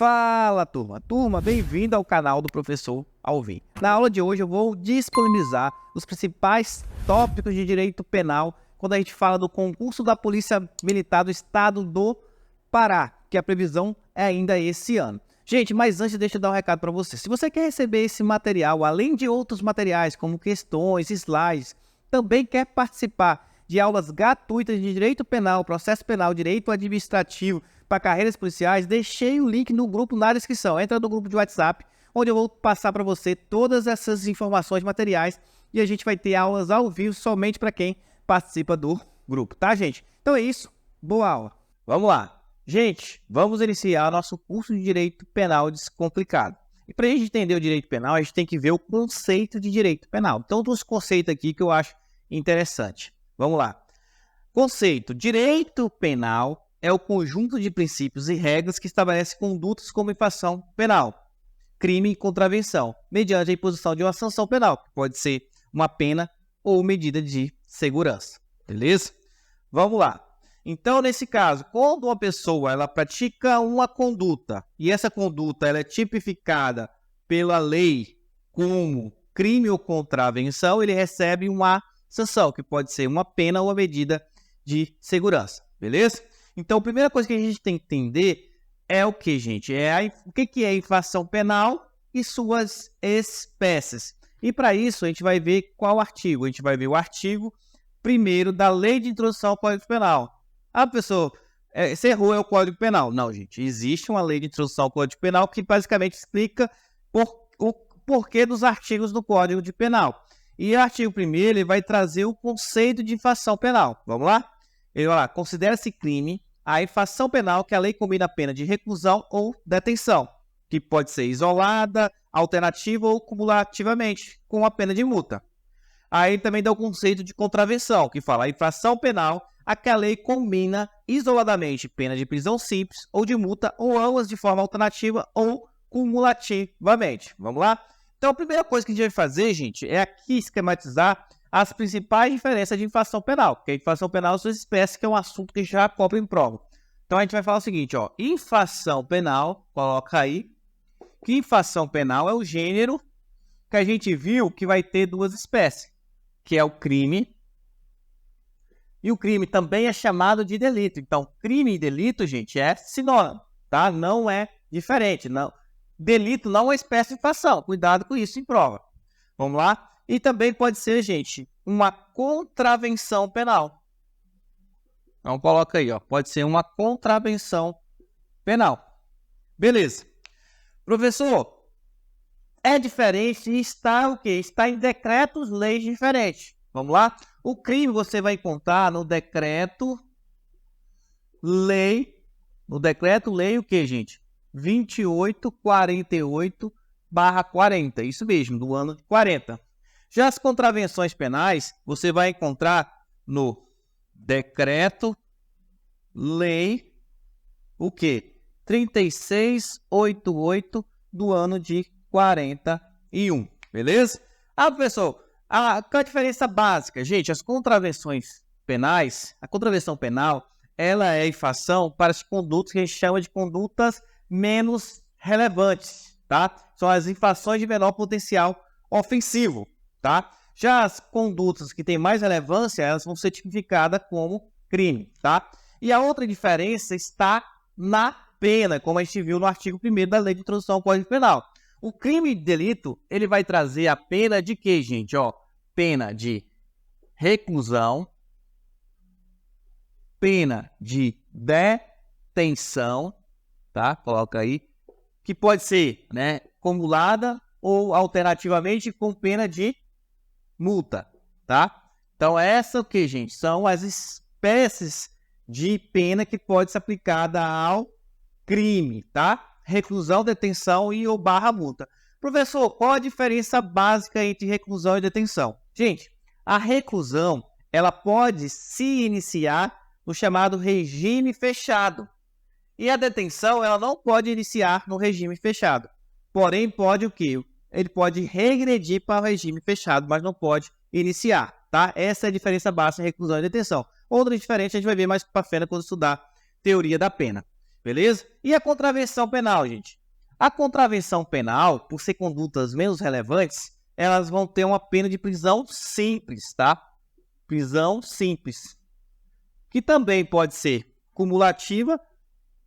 Fala, turma! Turma, bem-vindo ao canal do Professor Alvin. Na aula de hoje eu vou disponibilizar os principais tópicos de direito penal quando a gente fala do concurso da Polícia Militar do Estado do Pará, que a previsão é ainda esse ano. Gente, mas antes deixa eu dar um recado para você. Se você quer receber esse material, além de outros materiais como questões, slides, também quer participar de aulas gratuitas de direito penal, processo penal, direito administrativo para carreiras policiais, deixei o link no grupo na descrição. Entra no grupo de WhatsApp, onde eu vou passar para você todas essas informações materiais e a gente vai ter aulas ao vivo somente para quem participa do grupo, tá, gente? Então é isso, boa aula. Vamos lá. Gente, vamos iniciar nosso curso de Direito Penal Descomplicado. E para a gente entender o direito penal, a gente tem que ver o conceito de direito penal. Então, tem uns conceitos aqui que eu acho interessante. Vamos lá. Conceito: direito penal é o conjunto de princípios e regras que estabelece condutas como infração penal, crime e contravenção, mediante a imposição de uma sanção penal, que pode ser uma pena ou medida de segurança. Beleza? Vamos lá. Então, nesse caso, quando uma pessoa ela pratica uma conduta e essa conduta ela é tipificada pela lei como crime ou contravenção, ele recebe uma sanção, que pode ser uma pena ou uma medida de segurança. Beleza? Então, a primeira coisa que a gente tem que entender é o que, gente? O que é infração penal e suas espécies. E para isso, a gente vai ver qual artigo? A gente vai ver o artigo 1º da Lei de Introdução ao Código Penal. Ah, professor, você errou, é o Código Penal. Não, gente, existe uma lei de introdução ao Código Penal que basicamente explica o porquê dos artigos do Código de Penal. E o artigo 1º ele vai trazer o conceito de infração penal. Vamos lá? Ele vai lá: considera-se crime a infração penal que a lei combina a pena de reclusão ou detenção, que pode ser isolada, alternativa ou cumulativamente, com a pena de multa. Aí também dá o conceito de contravenção, que fala a infração penal a que a lei combina isoladamente pena de prisão simples ou de multa, ou ambas de forma alternativa ou cumulativamente. Vamos lá? Então, a primeira coisa que a gente vai fazer, gente, é aqui esquematizar as principais diferenças de infração penal, porque a infração penal são espécies, que é um assunto que já cobre em prova. Então, a gente vai falar o seguinte, ó: infração penal, coloca aí, que infração penal é o gênero que a gente viu que vai ter duas espécies, que é o crime, e o crime também é chamado de delito. Então, crime e delito, gente, é sinônimo, tá? Não é diferente, não. Delito não é uma espécie de infração, cuidado com isso em prova. Vamos lá? E também pode ser, gente, uma contravenção penal. Então, coloca aí, ó, pode ser uma contravenção penal. Beleza. Professor, é diferente e está o quê? Está em decretos-leis diferentes. Vamos lá? O crime você vai encontrar no decreto-lei. No decreto-lei o quê, gente? 2848/40. Isso mesmo, do ano de 40. Já as contravenções penais, você vai encontrar no decreto-lei o quê? 3688 do ano de 41. Beleza? Ah, professor, qual a diferença básica? Gente, as contravenções penais, a contravenção penal, ela é infração para as condutas que a gente chama de condutas menos relevantes, tá? São as infrações de menor potencial ofensivo, tá? Já as condutas que têm mais relevância, elas vão ser tipificadas como crime, tá? E a outra diferença está na pena, como a gente viu no artigo 1º da Lei de Introdução ao Código Penal. O crime e delito, ele vai trazer a pena de quê, gente? Ó, pena de reclusão, pena de detenção, tá? Coloca aí, que pode ser, né, cumulada ou alternativamente com pena de multa, tá? Então, essa o que, gente? São as espécies de pena que pode ser aplicada ao crime, tá? Reclusão, detenção e ou barra multa. Professor, qual a diferença básica entre reclusão e detenção? Gente, a reclusão, ela pode se iniciar no chamado regime fechado. E a detenção, ela não pode iniciar no regime fechado. Porém, pode o quê? Ele pode regredir para o regime fechado, mas não pode iniciar, tá? Essa é a diferença básica entre reclusão e detenção. Outra diferente a gente vai ver mais para frente quando estudar teoria da pena. beleza? E a contravenção penal, gente? A contravenção penal, por ser condutas menos relevantes, elas vão ter uma pena de prisão simples, tá? Prisão simples, que também pode ser cumulativa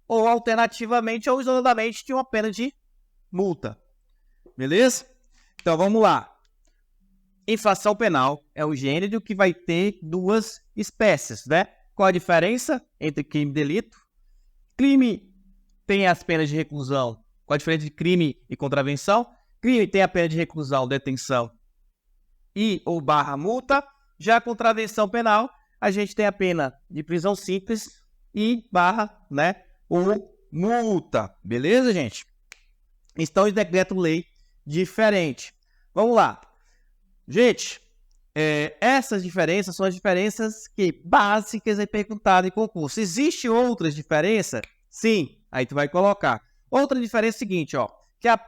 ou alternativamente ou isoladamente de uma pena de multa, beleza? Então vamos lá. Infração penal é o gênero que vai ter duas espécies, né? Qual a diferença entre crime e delito? Crime tem as penas de reclusão. Qual a diferença de crime e contravenção? Crime tem a pena de reclusão, detenção e ou barra multa. Já a contravenção penal, a gente tem a pena de prisão simples e barra, né, ou multa. Beleza, gente? Estão em decreto-lei diferente. Vamos lá. Gente, essas diferenças são as diferenças básicas e perguntadas em concurso. Existem outras diferenças? Sim, aí tu vai colocar. Outra diferença é a seguinte, ó, que a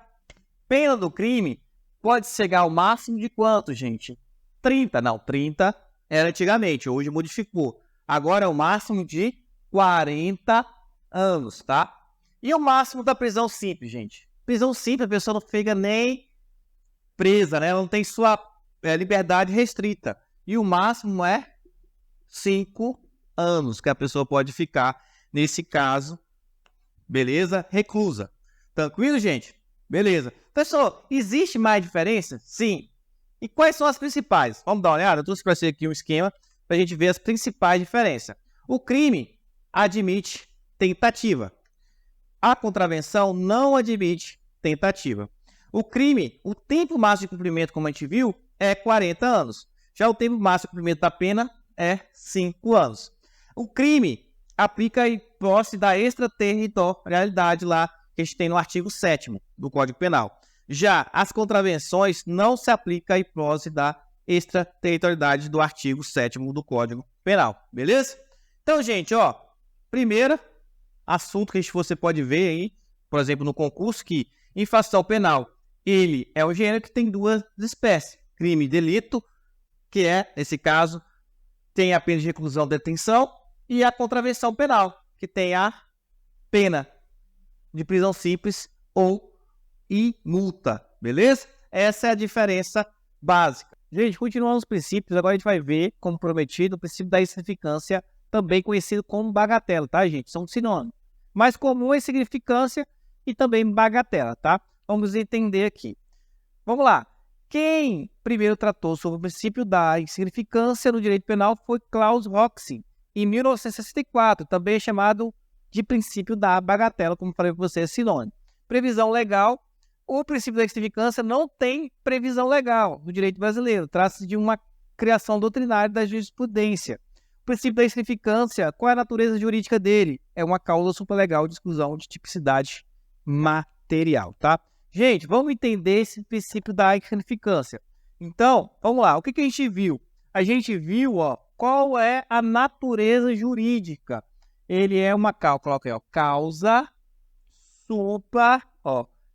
pena do crime pode chegar ao máximo de quanto, gente? 30. Não, 30 era antigamente, hoje modificou. Agora é o máximo de 40 anos, tá? E o máximo da prisão simples, gente? Prisão simples, a pessoa não fica nem presa, né? Ela não tem sua liberdade restrita. E o máximo é 5 anos que a pessoa pode ficar, nesse caso, beleza? Reclusa. Tranquilo, gente? Beleza. Pessoal, existe mais diferença? Sim. E quais são as principais? Vamos dar uma olhada? Eu trouxe para você aqui um esquema para a gente ver as principais diferenças. O crime admite tentativa. A contravenção não admite tentativa. O crime, o tempo máximo de cumprimento, como a gente viu, é 40 anos. Já o tempo máximo de cumprimento da pena é 5 anos. O crime aplica a hipótese da extraterritorialidade lá, que a gente tem no artigo 7º do Código Penal. Já as contravenções não se aplica a hipótese da extraterritorialidade do artigo 7º do Código Penal. Beleza? Então, gente, ó, primeiro assunto que você pode ver aí, por exemplo, no concurso, que infração penal, ele é um gênero que tem duas espécies. Crime e delito, que é, nesse caso, tem a pena de reclusão, detenção, e a contravenção penal, que tem a pena de prisão simples ou multa, beleza? Essa é a diferença básica. Gente, continuando os princípios, agora a gente vai ver, como prometido, o princípio da insignificância, também conhecido como bagatela, tá, gente? São sinônimos. Mais comum é insignificância e também bagatela, tá? Vamos entender aqui. Vamos lá. Quem primeiro tratou sobre o princípio da insignificância no direito penal foi Klaus Roxy, em 1964, também chamado de princípio da bagatela, como falei para você, é sinônimo. Previsão legal. O princípio da insignificância não tem previsão legal no direito brasileiro. Trata-se de uma criação doutrinária da jurisprudência. O princípio da insignificância, qual é a natureza jurídica dele? É uma causa supralegal de exclusão de tipicidade material, tá? Gente, vamos entender esse princípio da insignificância. Então, vamos lá. O que a gente viu? A gente viu, ó, qual é a natureza jurídica. Ele é uma coloca aí, ó,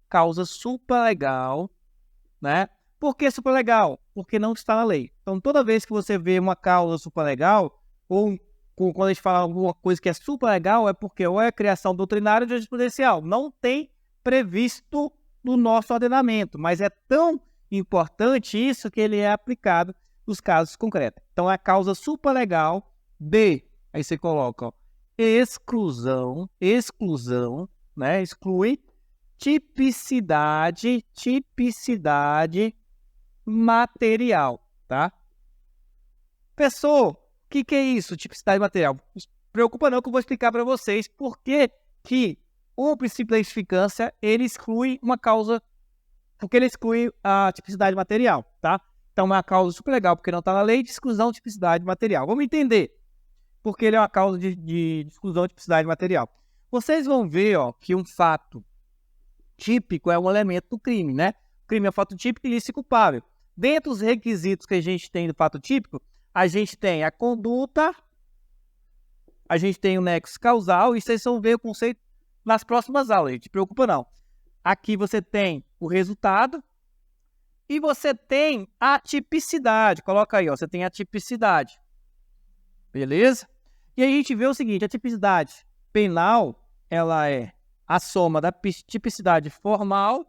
causa supralegal, né? Por que supralegal? Porque não está na lei. Então, toda vez que você vê uma causa supralegal, ou quando a gente fala alguma coisa que é supralegal, é porque ou é criação doutrinária ou jurisprudencial. Não tem previsto no nosso ordenamento, mas é tão importante isso que ele é aplicado nos casos concretos. Então, é a causa supralegal de, aí você coloca, ó, exclusão, né? Exclui tipicidade material, tá? Pessoal, o que é isso, tipicidade material? Não se preocupa não que eu vou explicar para vocês por que o princípio da insignificância, ele exclui uma causa, porque ele exclui a tipicidade material, tá? Então, é uma causa super legal, porque não está na lei de exclusão de tipicidade material. Vamos entender porque ele é uma causa de exclusão de tipicidade material. Vocês vão ver, ó, que um fato típico é um elemento do crime, né? O crime é um fato típico, ilícito e culpável. Dentre os requisitos que a gente tem do fato típico, a gente tem a conduta, a gente tem o nexo causal, e vocês vão ver o conceito nas próximas aulas, gente, não se preocupa não. Aqui você tem o resultado e você tem a tipicidade. Coloca aí, ó, você tem a tipicidade. Beleza? E a gente vê o seguinte, a tipicidade penal, ela é a soma da tipicidade formal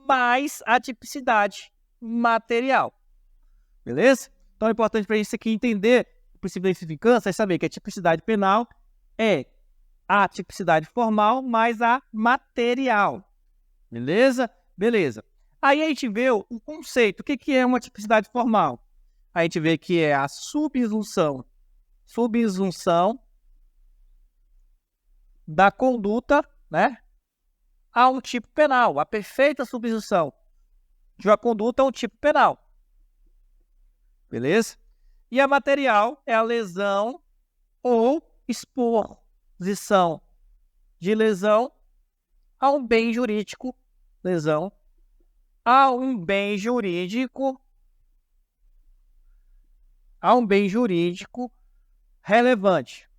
mais a tipicidade material. Beleza? Então é importante para a gente aqui entender o princípio da insignificância, é saber que a tipicidade penal é a tipicidade formal mais a material. Beleza? Beleza. Aí a gente vê o conceito. O que é uma tipicidade formal? A gente vê que é a subsunção da conduta, né, a um tipo penal. A perfeita subsunção de uma conduta a um tipo penal. Beleza? E a material é a lesão ou exposição de lesão a um bem jurídico. Lesão a um bem jurídico relevante.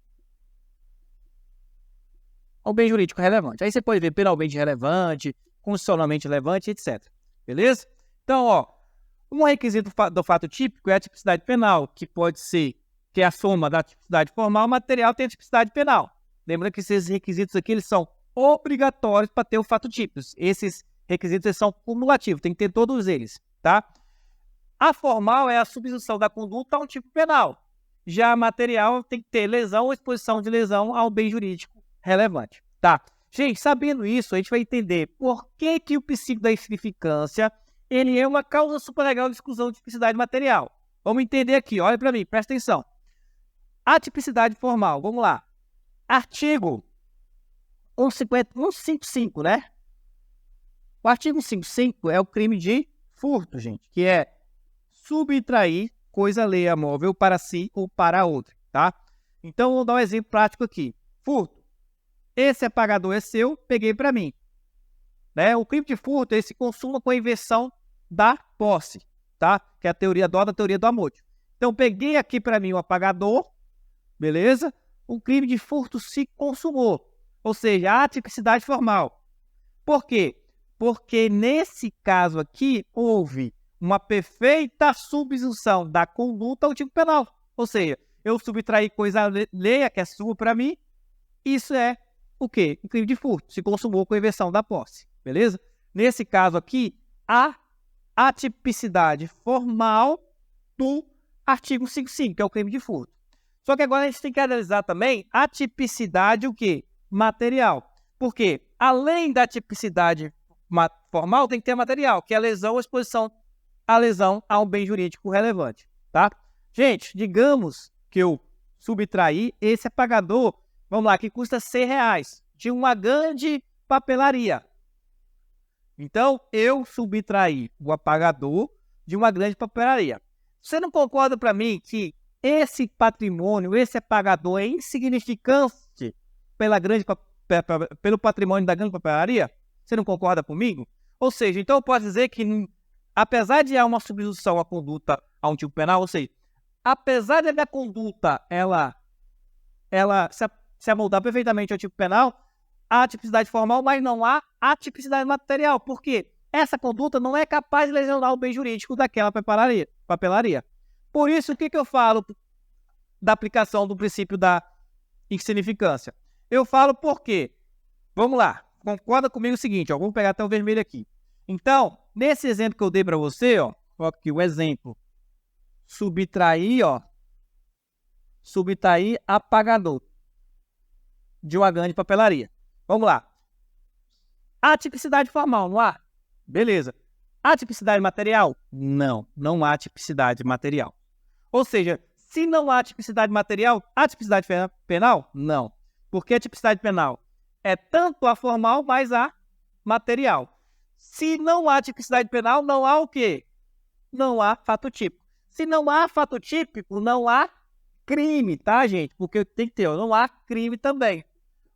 A um bem jurídico relevante. Aí você pode ver penalmente relevante, constitucionalmente relevante, etc. Beleza? Então, ó, um requisito do fato típico é a tipicidade penal, que pode ser, que é a soma da tipicidade formal, o material tem a tipicidade penal. Lembra que esses requisitos aqui, eles são obrigatórios para ter o fato típico. Esses requisitos eles são cumulativos, tem que ter todos eles, tá? A formal é a subsunção da conduta a um tipo penal. Já a material tem que ter lesão ou exposição de lesão ao bem jurídico relevante, tá? Gente, sabendo isso, a gente vai entender por que o princípio da insignificância ele é uma causa supralegal de exclusão de tipicidade material. Vamos entender aqui, olha para mim, presta atenção. A tipicidade formal, vamos lá. Artigo 155, né? O artigo 155 é o crime de furto, gente, que é subtrair coisa alheia móvel para si ou para outra, tá? Então, vou dar um exemplo prático aqui. Furto. Esse apagador é seu, peguei para mim. Né? O crime de furto ele se consuma com a inversão da posse, tá? Que é a teoria da teoria do Ammódio. Então, peguei aqui para mim o apagador, beleza? O crime de furto se consumou, ou seja, a tipicidade formal. Por quê? Porque nesse caso aqui houve uma perfeita subsunção da conduta ao tipo penal. Ou seja, eu subtraí coisa alheia, que é sua para mim, isso é o quê? O crime de furto, se consumou com a inversão da posse, beleza? Nesse caso aqui, a atipicidade formal do artigo 155, que é o crime de furto. Só que agora a gente tem que analisar também a tipicidade o quê? Material. Por quê? Além da tipicidade formal, tem que ter material, que é a lesão ou exposição à lesão a um bem jurídico relevante, tá? Gente, digamos que eu subtraí esse apagador, vamos lá, que custa R$100, de uma grande papelaria. Então, eu subtraí o apagador de uma grande papelaria. Você não concorda para mim que esse patrimônio, esse apagador é insignificante pelo patrimônio da grande papelaria? Você não concorda comigo? Ou seja, então eu posso dizer que, apesar de há uma subsunção à conduta a um tipo penal, ou seja, apesar da minha conduta ela se amoldar perfeitamente ao tipo penal, há a tipicidade formal, mas não há a tipicidade material. Por quê? Essa conduta não é capaz de lesionar o bem jurídico daquela papelaria. Por isso, o que eu falo da aplicação do princípio da insignificância? Eu falo por quê? Vamos lá, concorda comigo o seguinte, ó, vamos pegar até o vermelho aqui. Então, nesse exemplo que eu dei para você, ó, coloca aqui o exemplo, subtrair apagador de uma grande papelaria. Vamos lá. Há tipicidade formal, não há? Beleza. Há tipicidade material? Não, não há tipicidade material. Ou seja, se não há tipicidade material, há tipicidade penal? Não. Porque a tipicidade penal é tanto a formal, mais a material. Se não há tipicidade penal, não há o quê? Não há fato típico. Se não há fato típico, não há crime, tá, gente? Porque tem que ter, não há crime também.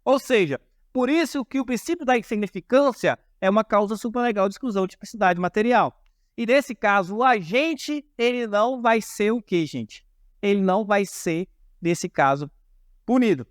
Ou seja, por isso que o princípio da insignificância é uma causa supralegal de exclusão de tipicidade material. E nesse caso, o agente, ele não vai ser o quê, gente? Ele não vai ser, nesse caso, punido.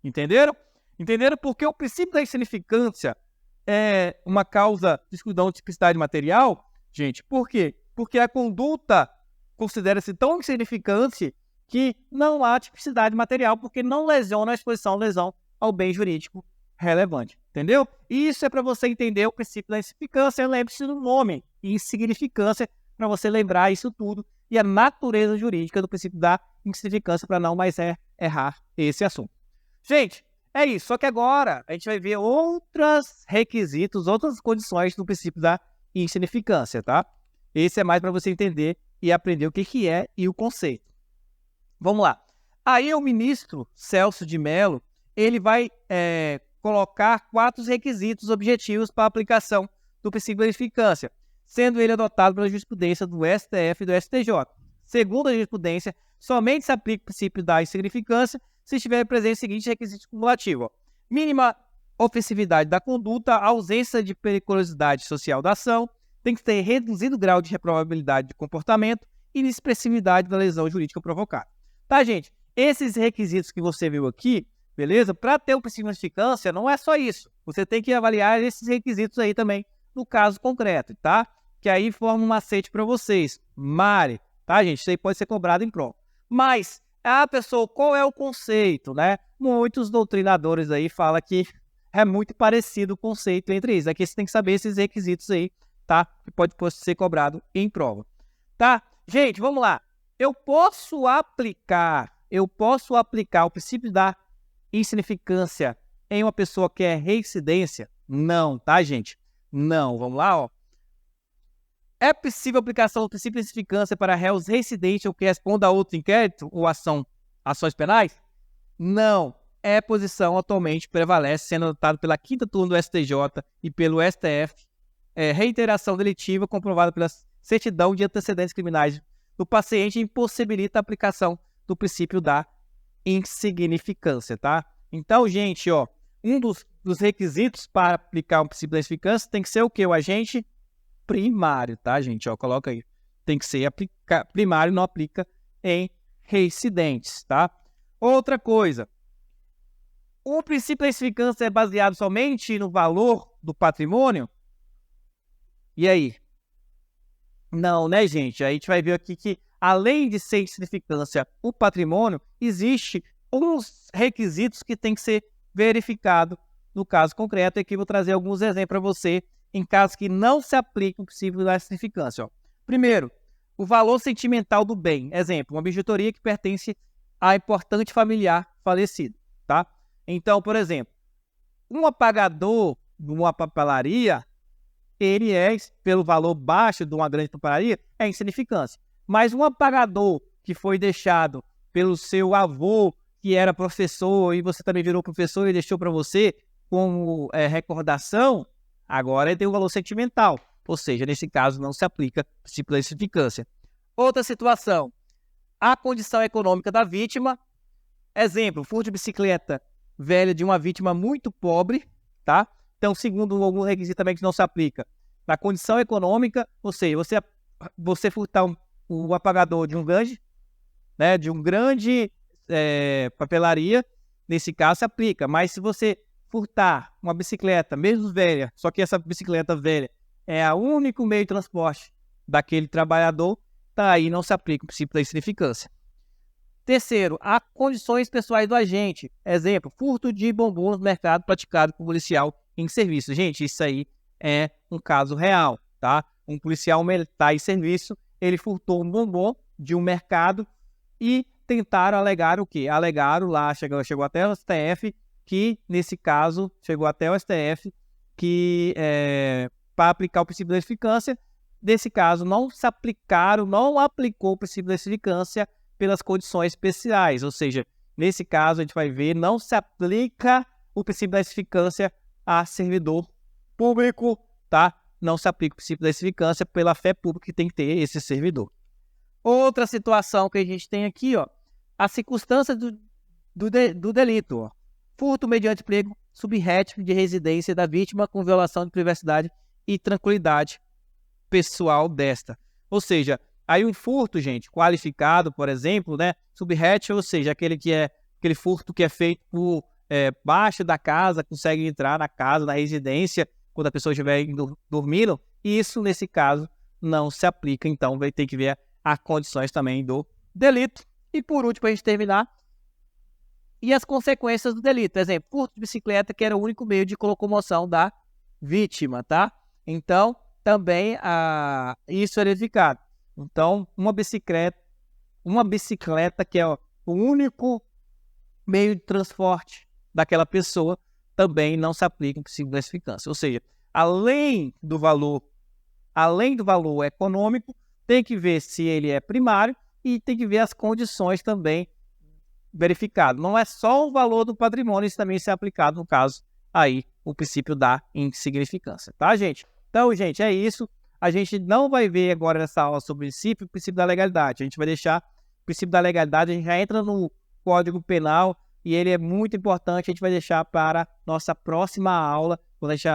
Entenderam? Entenderam? Porque o princípio da insignificância é uma causa de exclusão de tipicidade material, gente. Por quê? Porque a conduta considera-se tão insignificante que não há tipicidade material, porque não lesiona a exposição lesão ao bem jurídico relevante. Entendeu? Isso é para você entender o princípio da insignificância. Lembre-se do nome, insignificância, para você lembrar isso tudo e a natureza jurídica do princípio da insignificância para não mais errar esse assunto. Gente, é isso. Só que agora a gente vai ver outros requisitos, outras condições do princípio da insignificância, tá? Esse é mais para você entender e aprender o que é e o conceito. Vamos lá. Aí o ministro Celso de Mello, ele vai colocar 4 requisitos objetivos para a aplicação do princípio da insignificância, sendo ele adotado pela jurisprudência do STF e do STJ. Segundo a jurisprudência, somente se aplica o princípio da insignificância se estiver presente o seguinte requisito cumulativo: mínima ofensividade da conduta, ausência de periculosidade social da ação, tem que ter reduzido grau de reprovabilidade de comportamento e inexpressividade da lesão jurídica provocada. Tá, gente? Esses requisitos que você viu aqui, beleza? Para ter o princípio da insignificância, não é só isso. Você tem que avaliar esses requisitos aí também no caso concreto, tá? Que aí forma um macete para vocês. Mari, tá, gente? Isso aí pode ser cobrado em prova. Mas, pessoa, qual é o conceito, né? Muitos doutrinadores aí falam que é muito parecido o conceito entre eles. Aqui você tem que saber esses requisitos aí, tá? Que pode ser cobrado em prova. Tá? Gente, vamos lá. Eu posso aplicar o princípio da insignificância em uma pessoa que é reincidência? Não, tá, gente? Não. Vamos lá, ó. É possível a aplicação do princípio de insignificância para réus reincidentes ou que respondam a outro inquérito ou ações penais? Não. É posição atualmente prevalece, sendo adotado pela 5ª turma do STJ e pelo STF. Reiteração delitiva comprovada pela certidão de antecedentes criminais do paciente impossibilita a aplicação do princípio da insignificância, tá? Então, gente, ó, um dos requisitos para aplicar o princípio da insignificância tem que ser o quê? O agente primário, tá, gente? Ó, coloca aí. Tem que ser primário, não aplica em reincidentes, tá? Outra coisa. O princípio da insignificância é baseado somente no valor do patrimônio? E aí? Não, né, gente? A gente vai ver aqui que, além de ser insignificância o patrimônio, existe uns requisitos que tem que ser verificado no caso concreto. E aqui eu vou trazer alguns exemplos para você em casos que não se aplica o princípio da insignificância. Ó. Primeiro, o valor sentimental do bem. Exemplo, uma bijuteria que pertence a importante familiar falecido, tá? Então, por exemplo, um apagador de uma papelaria, ele é, pelo valor baixo de uma grande papelaria, é insignificância. Mas um apagador que foi deixado pelo seu avô, que era professor, e você também virou professor e deixou para você como recordação, agora ele tem um valor sentimental. Ou seja, nesse caso não se aplica o princípio da insignificância. Outra situação, a condição econômica da vítima. Exemplo, furto de bicicleta velha de uma vítima muito pobre, tá? Então, segundo algum requisito também que não se aplica, na condição econômica, ou seja, você furtar um apagador de um grande, né, de um grande papelaria, nesse caso se aplica. Mas se você furtar uma bicicleta, mesmo velha, só que essa bicicleta velha é o único meio de transporte daquele trabalhador, tá aí, não se aplica o princípio da insignificância. Terceiro, há condições pessoais do agente. Exemplo, furto de bombom no mercado praticado por policial em serviço. Gente, isso aí é um caso real, tá? Um policial militar em serviço, ele furtou um bombom de um mercado e tentaram alegar o quê? Alegaram lá, chegou até o STF, que nesse caso, chegou até o STF, que para aplicar o princípio da insignificância, nesse caso não aplicou o princípio da insignificância pelas condições especiais, ou seja, nesse caso a gente vai ver, não se aplica o princípio da insignificância a servidor público, tá? Não se aplica o princípio da insignificância pela fé pública que tem que ter esse servidor. Outra situação que a gente tem aqui, ó, a circunstância do delito, ó. Furto mediante emprego subrético de residência da vítima com violação de privacidade e tranquilidade pessoal desta. Ou seja, aí um furto, gente, qualificado, por exemplo, né, subrétil, ou seja, aquele furto que é feito por baixo da casa, consegue entrar na casa, na residência, quando a pessoa estiver dormindo, e isso, nesse caso, não se aplica, então vai ter que ver as condições também do delito. E por último, para a gente terminar, e as consequências do delito. Por exemplo, furto de bicicleta, que era o único meio de locomoção da vítima, tá? Então, também isso é verificado. Então, uma bicicleta que é o único meio de transporte daquela pessoa, também não se aplica o princípio da significância. Ou seja, além do valor econômico, tem que ver se ele é primário e tem que ver as condições também verificadas. Não é só o valor do patrimônio, isso também se é aplicado no caso aí, o princípio da insignificância, tá, gente? Então, gente, é isso. A gente não vai ver agora nessa aula sobre o princípio da legalidade. A gente vai deixar o princípio da legalidade, a gente já entra no Código Penal e ele é muito importante. A gente vai deixar para nossa próxima aula, quando a gente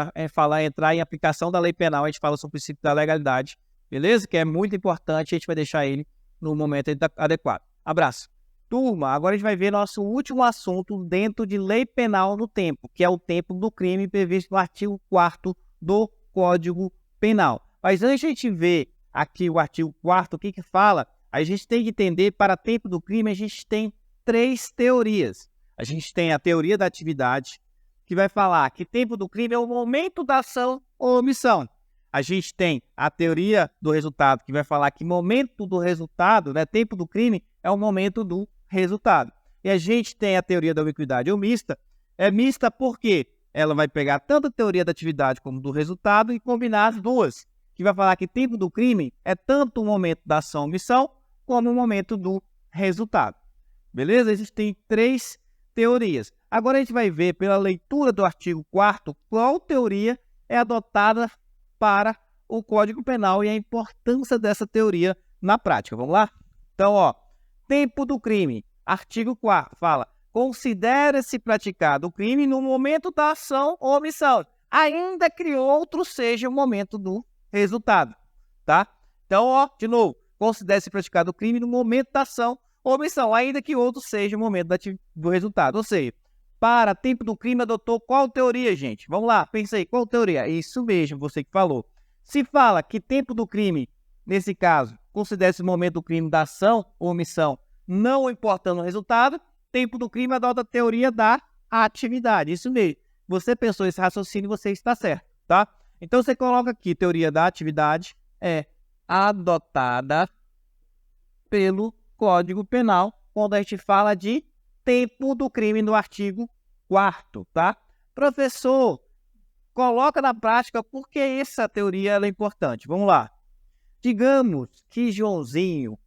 entrar em aplicação da lei penal, a gente fala sobre o princípio da legalidade, beleza? Que é muito importante, a gente vai deixar ele no momento adequado. Abraço. Turma, agora a gente vai ver nosso último assunto dentro de lei penal no tempo, que é o tempo do crime previsto no artigo 4º do Código Penal. Mas antes de a gente ver aqui o artigo 4º, o que que fala, a gente tem que entender, para tempo do crime, a gente tem 3 teorias. A gente tem a teoria da atividade, que vai falar que tempo do crime é o momento da ação ou omissão. A gente tem a teoria do resultado, que vai falar que momento do resultado, né, tempo do crime, é o momento do resultado. E a gente tem a teoria da ubiquidade ou mista. É mista porque ela vai pegar tanto a teoria da atividade como do resultado e combinar as duas, que vai falar que tempo do crime é tanto o momento da ação ou omissão como o momento do resultado. Beleza? Existem 3 teorias. Agora a gente vai ver, pela leitura do artigo 4º, qual teoria é adotada para o Código Penal e a importância dessa teoria na prática. Vamos lá? Então, tempo do crime. Artigo 4º fala: considera-se praticado o crime no momento da ação ou omissão, ainda que outro seja o momento do resultado, tá? Então, de novo, considera-se praticado o crime no momento da ação ou omissão, ainda que outro seja o momento do resultado. Ou seja, para tempo do crime adotou qual teoria, gente? Vamos lá, pensa aí, qual teoria? Isso mesmo, você que falou. Se fala que tempo do crime, nesse caso, considera-se o momento do crime da ação ou omissão, não importando o resultado, tempo do crime adota a teoria da atividade. Isso mesmo. Você pensou esse raciocínio, você está certo, tá? Então, você coloca aqui, teoria da atividade é adotada pelo Código Penal, quando a gente fala de tempo do crime no artigo 4º, tá? Professor, coloca na prática por que essa teoria é importante. Vamos lá. Digamos que Joãozinho,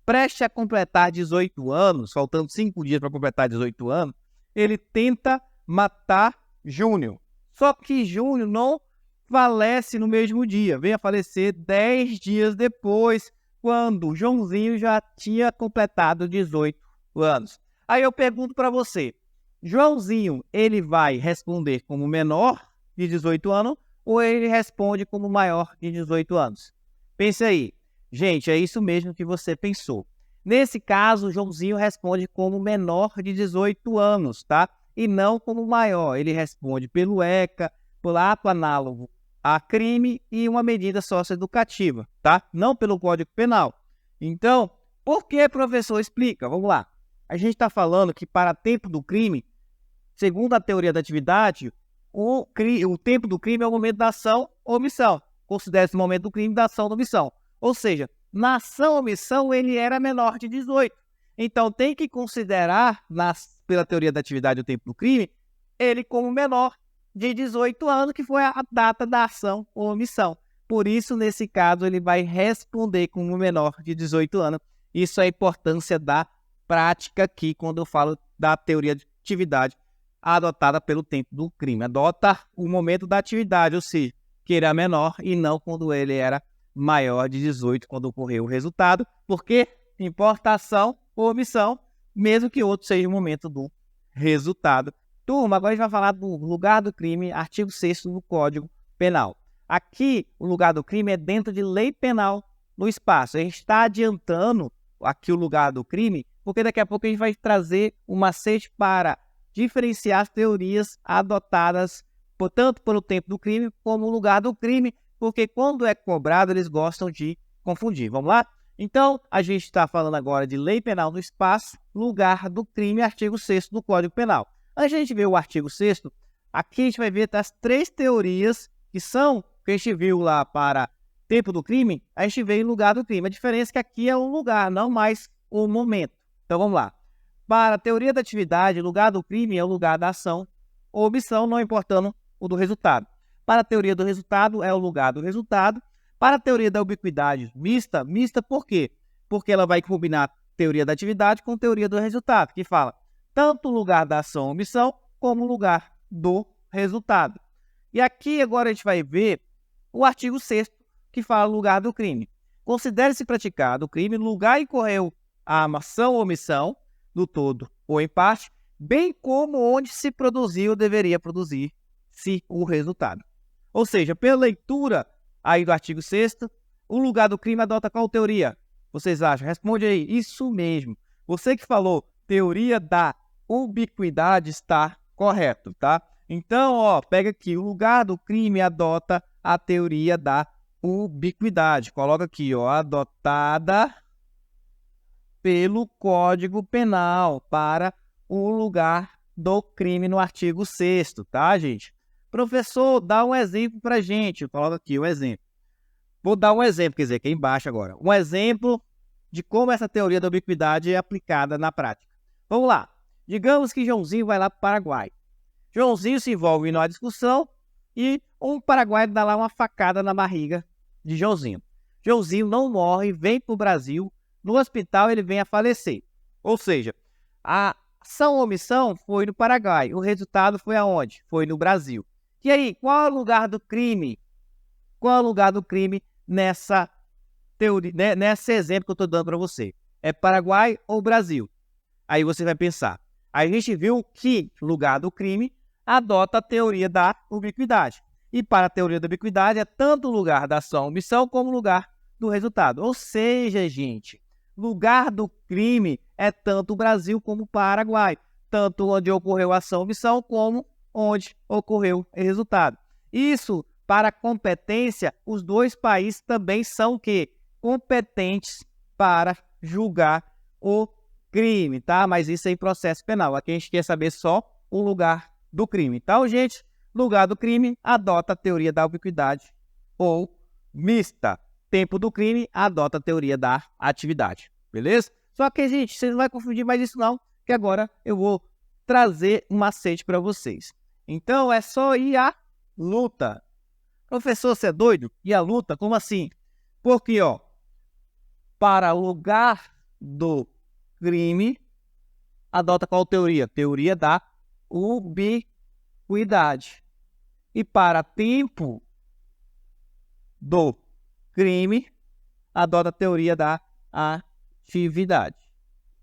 prestes a completar 18 anos, faltando 5 dias para completar 18 anos, ele tenta matar Júnior. Só que Júnior não falece no mesmo dia, vem a falecer 10 dias depois, quando Joãozinho já tinha completado 18 anos. Aí eu pergunto para você, Joãozinho, ele vai responder como menor de 18 anos ou ele responde como maior de 18 anos? Pense aí. Gente, é isso mesmo que você pensou. Nesse caso, Joãozinho responde como menor de 18 anos, tá? E não como maior. Ele responde pelo ECA, pelo ato análogo a crime e uma medida socioeducativa, tá? Não pelo Código Penal. Então, por que, professor? Explica. Vamos lá. A gente está falando que para tempo do crime, segundo a teoria da atividade, o tempo do crime é o momento da ação ou omissão. Considera-se o momento do crime da ação ou omissão. Ou seja, na ação ou omissão ele era menor de 18. Então tem que considerar, pela teoria da atividade do tempo do crime, ele como menor de 18 anos, que foi a data da ação ou omissão. Por isso, nesse caso, ele vai responder como menor de 18 anos. Isso é a importância da prática aqui, quando eu falo da teoria de atividade adotada pelo tempo do crime. Adota o momento da atividade, ou seja, que ele era menor e não quando ele era maior de 18, quando ocorreu o resultado, porque importa ação ou omissão, mesmo que outro seja o momento do resultado. Turma, agora a gente vai falar do lugar do crime, artigo 6º do Código Penal. Aqui, o lugar do crime é dentro de lei penal no espaço. A gente está adiantando aqui o lugar do crime, porque daqui a pouco a gente vai trazer um macete para diferenciar as teorias adotadas tanto pelo tempo do crime como o lugar do crime, porque quando é cobrado eles gostam de confundir. Vamos lá? Então, a gente está falando agora de lei penal no espaço, lugar do crime, artigo 6º do Código Penal. Antes de a gente ver o artigo 6º, aqui a gente vai ver as 3 teorias que são, que a gente viu lá para tempo do crime, a gente vê em lugar do crime. A diferença é que aqui é o lugar, não mais o momento. Então, vamos lá. Para a teoria da atividade, lugar do crime é o lugar da ação ou omissão, não importando o do resultado. Para a teoria do resultado, é o lugar do resultado. Para a teoria da ubiquidade mista por quê? Porque ela vai combinar teoria da atividade com teoria do resultado, que fala tanto o lugar da ação ou omissão, como o lugar do resultado. E aqui agora a gente vai ver o artigo 6º, que fala lugar do crime. Considere-se praticado o crime no lugar em que ocorreu a ação ou omissão, do todo ou em parte, bem como onde se produziu ou deveria produzir-se o resultado. Ou seja, pela leitura aí do artigo 6º, o lugar do crime adota qual teoria? Vocês acham? Responde aí. Isso mesmo. Você que falou teoria da ubiquidade está correto, tá? Então, ó, pega aqui. O lugar do crime adota a teoria da ubiquidade. Coloca aqui, ó, adotada pelo Código Penal para o lugar do crime no artigo 6º, tá, gente? Professor, dá um exemplo para a gente. Coloca aqui o exemplo. Vou dar um exemplo, quer dizer, aqui embaixo agora. Um exemplo de como essa teoria da ubiquidade é aplicada na prática. Vamos lá. Digamos que Joãozinho vai lá para o Paraguai. Joãozinho se envolve numa discussão e um paraguaio dá lá uma facada na barriga de Joãozinho. Joãozinho não morre, vem para o Brasil. No hospital ele vem a falecer. Ou seja, a ação ou omissão foi no Paraguai. O resultado foi aonde? Foi no Brasil. E aí, qual é o lugar do crime? Qual é o lugar do crime nessa teoria, né, nesse exemplo que eu estou dando para você? É Paraguai ou Brasil? Aí você vai pensar. Aí a gente viu que o lugar do crime adota a teoria da ubiquidade. E para a teoria da ubiquidade é tanto o lugar da ação ou omissão como o lugar do resultado. Ou seja, gente, lugar do crime é tanto o Brasil como o Paraguai. Tanto onde ocorreu a ação ou omissão como onde ocorreu o resultado. Isso, para competência, os dois países também são o quê? Competentes para julgar o crime, tá? Mas isso é em processo penal. Aqui a gente quer saber só o lugar do crime. Então, gente, lugar do crime adota a teoria da ubiquidade ou mista. Tempo do crime adota a teoria da atividade. Beleza? Só que, gente, vocês não vão confundir mais isso não, que agora eu vou trazer um macete para vocês. Então, é só ir à luta. Professor, você é doido? E a luta? Como assim? Porque, ó, para o lugar do crime, adota qual teoria? Teoria da ubiquidade. E para tempo do crime, adota a teoria da atividade.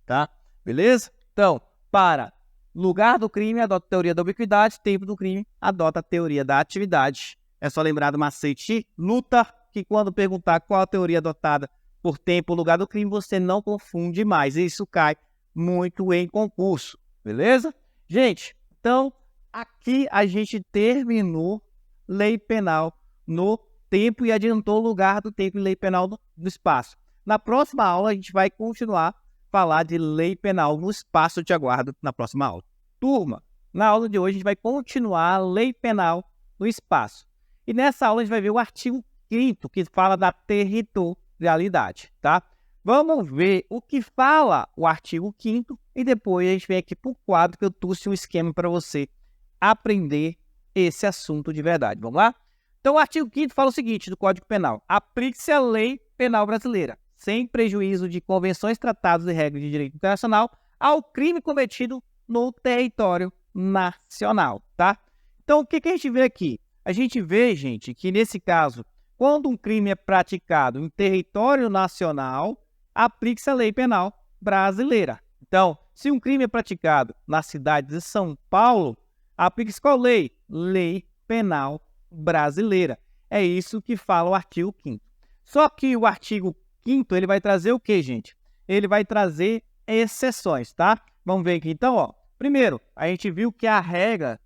Tá? Beleza? Então, para lugar do crime, adota a teoria da ubiquidade. Tempo do crime, adota a teoria da atividade. É só lembrar do macete luta, que quando perguntar qual a teoria adotada por tempo ou lugar do crime, você não confunde mais. Isso cai muito em concurso. Beleza? Gente, então, aqui a gente terminou lei penal no tempo e adiantou o lugar do tempo e lei penal no espaço. Na próxima aula, a gente vai continuar falar de lei penal no espaço. Eu te aguardo na próxima aula. Turma, na aula de hoje a gente vai continuar a lei penal no espaço. E nessa aula a gente vai ver o artigo 5º, que fala da territorialidade, tá? Vamos ver o que fala o artigo 5º e depois a gente vem aqui para o quadro que eu trouxe um esquema para você aprender esse assunto de verdade. Vamos lá? Então o artigo 5º fala o seguinte do Código Penal: aplique-se a lei penal brasileira, sem prejuízo de convenções, tratados e regras de direito internacional, ao crime cometido no território nacional, tá? Então, o que a gente vê aqui? A gente vê, gente, que nesse caso, quando um crime é praticado em território nacional, aplique-se a lei penal brasileira. Então, se um crime é praticado na cidade de São Paulo, aplique-se qual lei? Lei penal brasileira. É isso que fala o artigo 5º. Só que o artigo 5º, ele vai trazer o que, gente? Ele vai trazer exceções, tá? Vamos ver aqui então, ó. Primeiro, a gente viu que a regra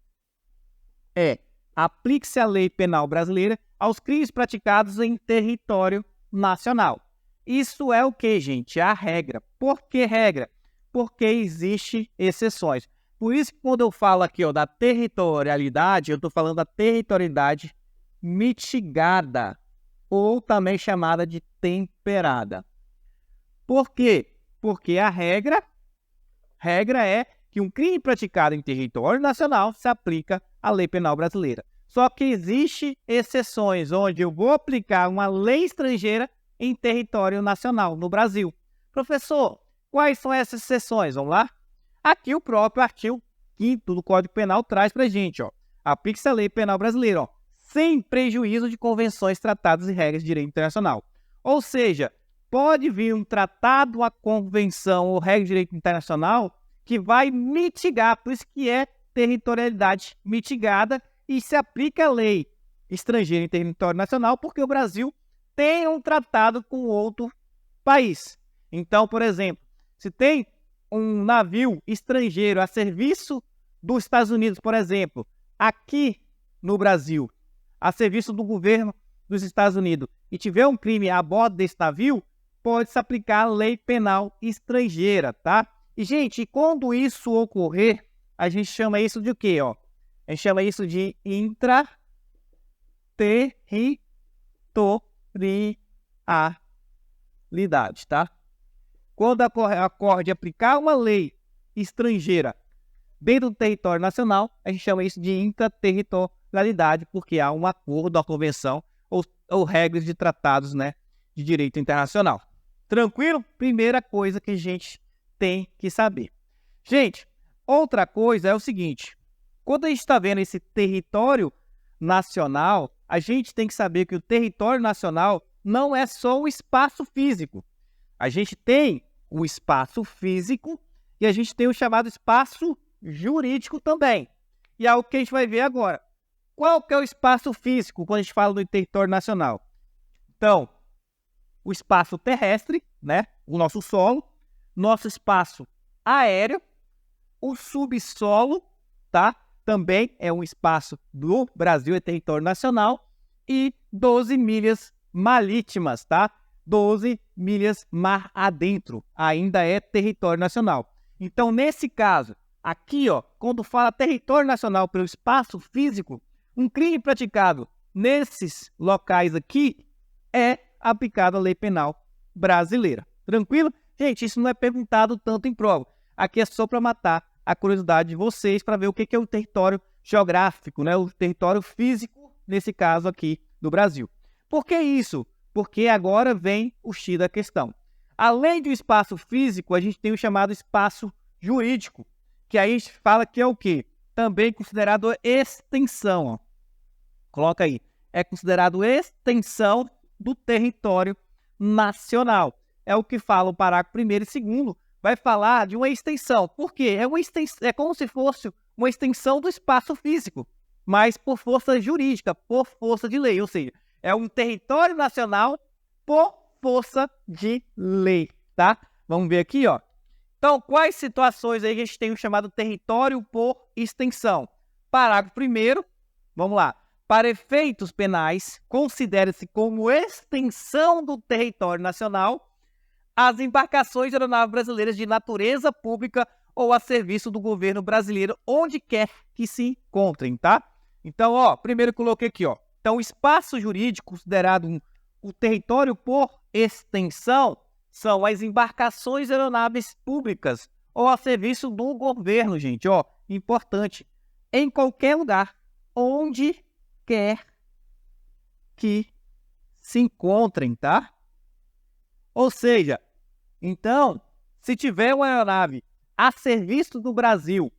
é: aplique-se a lei penal brasileira aos crimes praticados em território nacional. isso é o que, gente? A regra. Por que regra? Porque existem exceções. Por isso que quando eu falo aqui, ó, da territorialidade, eu estou falando da territorialidade mitigada, ou também chamada de temperada. Por quê? Porque a regra é que um crime praticado em território nacional se aplica à lei penal brasileira. Só que existem exceções onde eu vou aplicar uma lei estrangeira em território nacional, no Brasil. Professor, quais são essas exceções? Vamos lá? Aqui o próprio artigo 5º do Código Penal traz para a gente, ó. Aplique-se a lei penal brasileira, ó, sem prejuízo de convenções, tratados e regras de direito internacional. Ou seja, pode vir um tratado, uma convenção ou regra de direito internacional que vai mitigar, por isso que é territorialidade mitigada e se aplica a lei estrangeira em território nacional, porque o Brasil tem um tratado com outro país. Então, por exemplo, se tem um navio estrangeiro a serviço dos Estados Unidos, por exemplo, aqui no Brasil, a serviço do governo dos Estados Unidos, e tiver um crime a bordo desse navio, pode-se aplicar a lei penal estrangeira, tá? E, gente, quando isso ocorrer, a gente chama isso de o quê, ó? A gente chama isso de intraterritorialidade, tá? Quando acorde aplicar uma lei estrangeira dentro do território nacional, a gente chama isso de intraterritorialidade, porque há um acordo, uma convenção ou regras de tratados, né, de direito internacional. Tranquilo? Primeira coisa que a gente tem que saber. Gente, outra coisa é o seguinte, quando a gente está vendo esse território nacional, a gente tem que saber que o território nacional não é só o espaço físico. A gente tem o espaço físico e a gente tem o chamado espaço jurídico também. E é o que a gente vai ver agora. Qual que é o espaço físico quando a gente fala do território nacional? Então, o espaço terrestre, né? O nosso solo, nosso espaço aéreo, o subsolo, tá? Também é um espaço do Brasil, é território nacional, e 12 milhas marítimas, tá? 12 milhas mar adentro, ainda é território nacional. Então, nesse caso, aqui, ó, quando fala território nacional pelo espaço físico, um crime praticado nesses locais aqui é aplicado a lei penal brasileira. Tranquilo? Gente, isso não é perguntado tanto em prova. Aqui é só para matar a curiosidade de vocês para ver o que é o território geográfico, né? O território físico, nesse caso aqui do Brasil. Por que isso? Porque agora vem o X da questão. Além do espaço físico, a gente tem o chamado espaço jurídico, que aí a gente fala que é o quê? Também considerado extensão. Ó. Coloca aí. É considerado extensão do território nacional. É o que fala o parágrafo 1º e 2º. Vai falar de uma extensão. Por quê? É como se fosse uma extensão do espaço físico, mas por força jurídica, por força de lei. Ou seja, é um território nacional por força de lei, tá? Vamos ver aqui, ó. Então, quais situações aí que a gente tem o chamado território por extensão? Parágrafo 1º, vamos lá. Para efeitos penais, considera-se como extensão do território nacional as embarcações de aeronaves brasileiras de natureza pública ou a serviço do governo brasileiro, onde quer que se encontrem, tá? Então, ó, primeiro coloquei aqui, ó. Então, o espaço jurídico considerado o território por extensão são as embarcações de aeronaves públicas ou a serviço do governo, gente, ó, importante, em qualquer lugar, onde quer que se encontrem, tá? Ou seja, então, se tiver uma aeronave a serviço do Brasil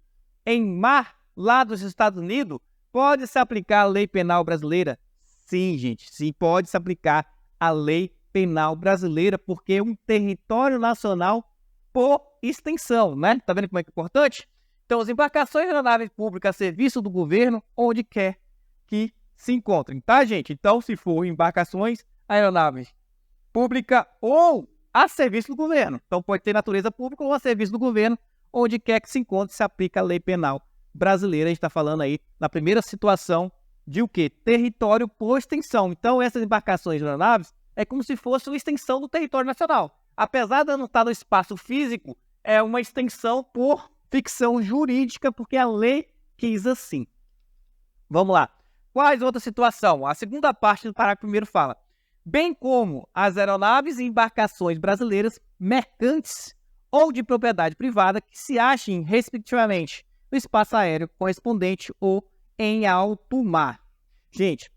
em mar lá dos Estados Unidos, pode se aplicar a lei penal brasileira? Sim, gente, sim, pode se aplicar a lei penal brasileira, porque é um território nacional por extensão, né? Tá vendo como é que é importante? Então, as embarcações de aeronaves públicas a serviço do governo, onde quer que se encontrem, tá, gente? Então, se for embarcações, aeronaves pública ou a serviço do governo. Então, pode ter natureza pública ou a serviço do governo, onde quer que se encontre, se aplica a lei penal brasileira. A gente está falando aí na primeira situação de o quê? Território por extensão. Então, essas embarcações de aeronaves, é como se fosse uma extensão do território nacional. Apesar de não estar no espaço físico, é uma extensão por ficção jurídica, porque a lei quis assim. Vamos lá. Quais outra situação? A segunda parte do parágrafo primeiro fala: bem como as aeronaves e embarcações brasileiras mercantes ou de propriedade privada que se achem, respectivamente, no espaço aéreo correspondente ou em alto mar. Gente,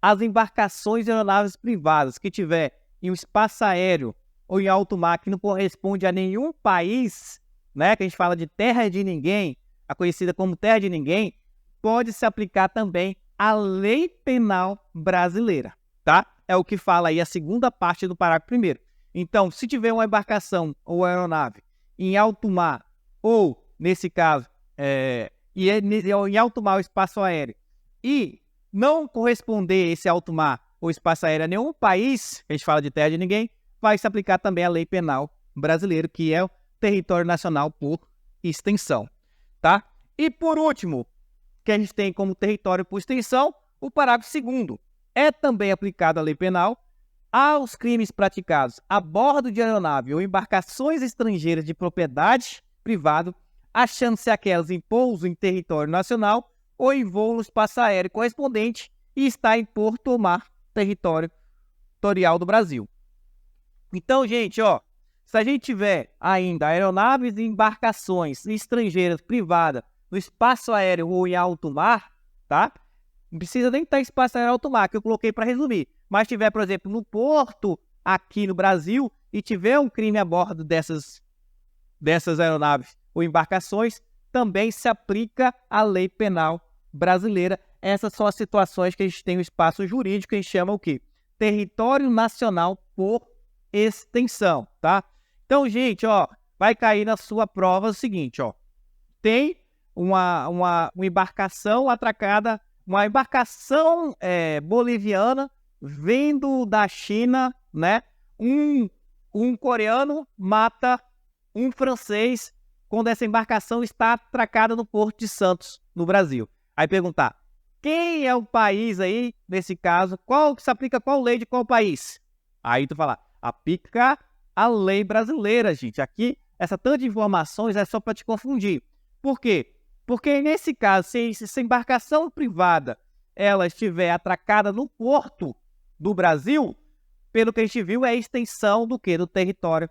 as embarcações e aeronaves privadas que tiver em um espaço aéreo ou em alto mar que não corresponde a nenhum país, né, que a gente fala de terra de ninguém, a conhecida como terra de ninguém, pode se aplicar também à lei penal brasileira, tá? É o que fala aí a segunda parte do parágrafo primeiro. Então, se tiver uma embarcação ou aeronave em alto mar, ou, nesse caso, em alto mar ou espaço aéreo, e não corresponder esse alto mar ou espaço aéreo a nenhum país, a gente fala de terra de ninguém, vai se aplicar também a lei penal brasileira, que é o território nacional por extensão, tá? E por último, que a gente tem como território por extensão, o parágrafo 2º. É também aplicada a lei penal aos crimes praticados a bordo de aeronave ou embarcações estrangeiras de propriedade privada, achando-se aquelas em pouso em território nacional ou em voo no espaço aéreo correspondente e está em porto ou mar territorial do Brasil. Então, gente, se a gente tiver ainda aeronaves e embarcações estrangeiras privadas no espaço aéreo ou em alto mar, tá? Não precisa nem estar em espaço aéreo alto mar, que eu coloquei para resumir. Mas tiver, por exemplo, no porto aqui no Brasil e tiver um crime a bordo dessas aeronaves ou embarcações, também se aplica a lei penal brasileira. Essas são as situações que a gente tem o espaço jurídico, que a gente chama o quê? Território nacional por extensão, tá? Então, gente, vai cair na sua prova o seguinte, tem uma embarcação atracada, uma embarcação boliviana vindo da China, né? Um coreano mata um francês quando essa embarcação está atracada no Porto de Santos, no Brasil. Aí perguntar, quem é o país aí, nesse caso, qual que se aplica qual lei de qual país? Aí tu fala, aplica a lei brasileira, gente. Aqui, essa tanta de informações é só para te confundir. Por quê? Porque nesse caso, se essa embarcação privada ela estiver atracada no porto do Brasil, pelo que a gente viu, é a extensão do quê? Do território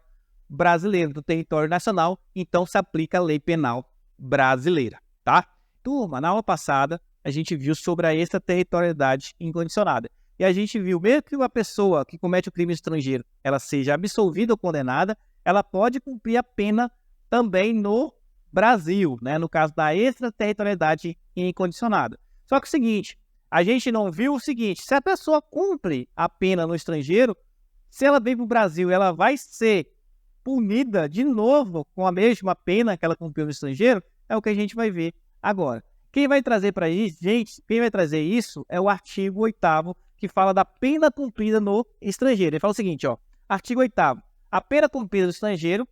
brasileiro, do território nacional. Então, se aplica a lei penal brasileira, tá? Turma, na aula passada, a gente viu sobre a extraterritorialidade incondicionada. E a gente viu, mesmo que uma pessoa que comete o crime estrangeiro, ela seja absolvida ou condenada, ela pode cumprir a pena também no Brasil, né? No caso da extraterritorialidade incondicionada. Só que é o seguinte, a gente não viu o seguinte, se a pessoa cumpre a pena no estrangeiro, se ela vem para o Brasil, ela vai ser punida de novo com a mesma pena que ela cumpriu no estrangeiro, é o que a gente vai ver agora. Quem vai trazer para isso, gente, quem vai trazer isso é o artigo 8º, que fala da pena cumprida no estrangeiro. Ele fala o seguinte, artigo 8º, a pena cumprida no estrangeiro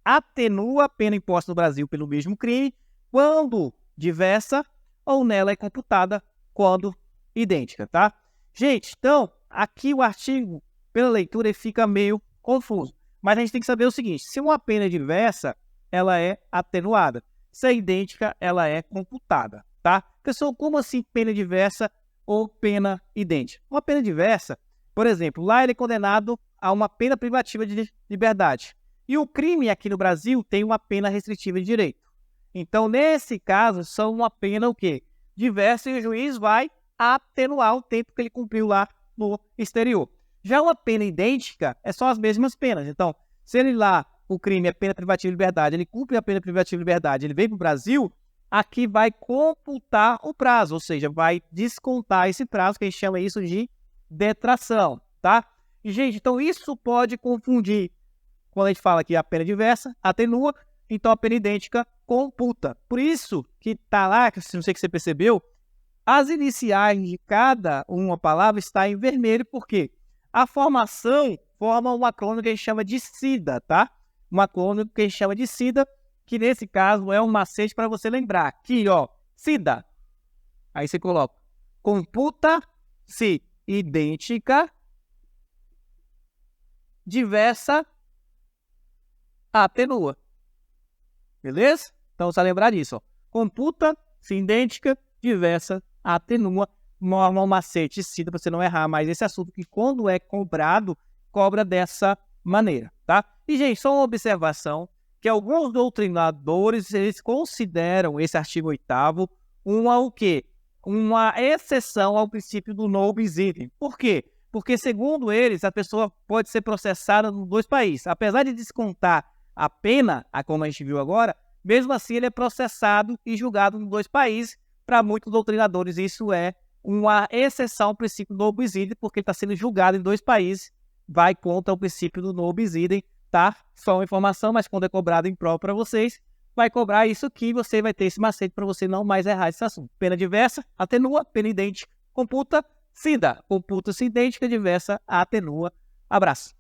atenua a pena imposta no Brasil pelo mesmo crime quando diversa ou nela é computada quando idêntica, tá? Gente, então, aqui o artigo, pela leitura, ele fica meio confuso. Mas a gente tem que saber o seguinte, se uma pena é diversa, ela é atenuada. Se é idêntica, ela é computada, tá? Pessoal, como assim pena diversa ou pena idêntica? Uma pena diversa, por exemplo, lá ele é condenado a uma pena privativa de liberdade. E o crime aqui no Brasil tem uma pena restritiva de direito. Então, nesse caso, são uma pena o quê? Diversa, e o juiz vai atenuar o tempo que ele cumpriu lá no exterior. Já uma pena idêntica, é só as mesmas penas. Então, se ele lá, o crime é pena privativa de liberdade, ele cumpre a pena privativa de liberdade, ele vem para o Brasil, aqui vai computar o prazo, ou seja, vai descontar esse prazo, que a gente chama isso de detração, tá? E, gente, então isso pode confundir. Quando a gente fala que a pena diversa atenua, então a pena idêntica computa. Por isso que está lá, não sei se você percebeu, as iniciais de cada uma palavra está em vermelho, porque a formação forma um acrônimo que a gente chama de SIDA, tá? Um acrônimo que a gente chama de SIDA, que nesse caso é um macete para você lembrar. Aqui, SIDA. Aí você coloca computa-se idêntica diversa, atenua. Beleza? Então, você vai lembrar disso. Ó. Computa, se idêntica, diversa, atenua. Norma, um macete, cita para você não errar mais esse assunto, que quando é cobrado, cobra dessa maneira, tá? E, gente, só uma observação, que alguns doutrinadores, eles consideram esse artigo 8º o quê? Uma exceção ao princípio do non bis idem. Por quê? Porque, segundo eles, a pessoa pode ser processada nos dois países. Apesar de descontar a pena, como a gente viu agora, mesmo assim ele é processado e julgado nos dois países. Para muitos doutrinadores, isso é uma exceção ao princípio do non bis idem, porque ele está sendo julgado em dois países, vai contra o princípio do non bis idem, tá? Só uma informação, mas quando é cobrado em prol para vocês, vai cobrar isso que você vai ter esse macete para você não mais errar esse assunto. Pena diversa, atenua, pena idêntica, computa, se idêntica, diversa, atenua. Abraço.